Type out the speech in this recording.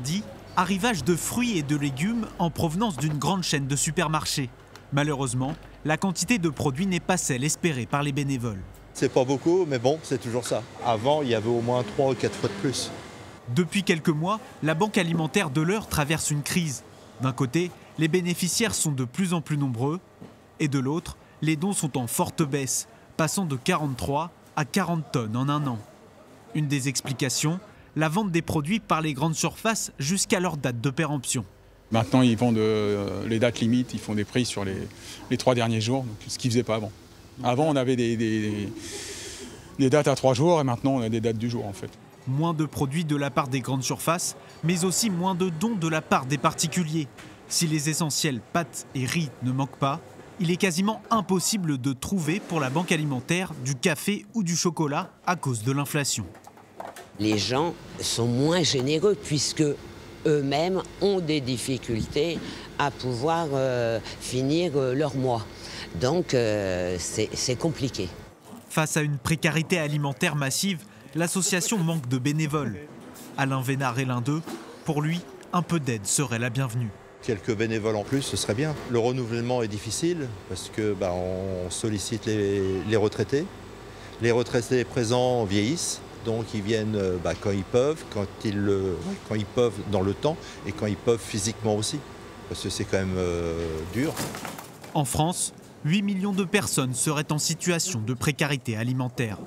mardi, arrivage de fruits et de légumes en provenance d'une grande chaîne de supermarchés. Malheureusement, la quantité de produits n'est pas celle espérée par les bénévoles. C'est pas beaucoup, mais bon, c'est toujours ça. Avant, il y avait au moins 3 ou 4 fois de plus. Depuis quelques mois, la Banque alimentaire de l'Eure traverse une crise. D'un côté, les bénéficiaires sont de plus en plus nombreux, et de l'autre, les dons sont en forte baisse, passant de 43 à 40 tonnes en un an. Une des explications, la vente des produits par les grandes surfaces jusqu'à leur date de péremption. Maintenant, ils vendent les dates limites, ils font des prix sur les 3 derniers jours, donc, ce qu'ils ne faisaient pas avant. Avant, on avait des dates à 3 jours et maintenant, on a des dates du jour en fait. Moins de produits de la part des grandes surfaces, mais aussi moins de dons de la part des particuliers. Si les essentiels pâtes et riz ne manquent pas, il est quasiment impossible de trouver pour la Banque alimentaire du café ou du chocolat à cause de l'inflation. Les gens sont moins généreux puisque eux-mêmes ont des difficultés à pouvoir finir leur mois. Donc c'est compliqué. Face à une précarité alimentaire massive, l'association manque de bénévoles. Alain Vénard est l'un d'eux. Pour lui, un peu d'aide serait la bienvenue. Quelques bénévoles en plus, ce serait bien. Le renouvellement est difficile parce que on sollicite les retraités. Les retraités présents vieillissent, donc ils viennent quand ils peuvent, quand ils peuvent dans le temps et quand ils peuvent physiquement aussi. Parce que c'est quand même dur. En France, 8 millions de personnes seraient en situation de précarité alimentaire.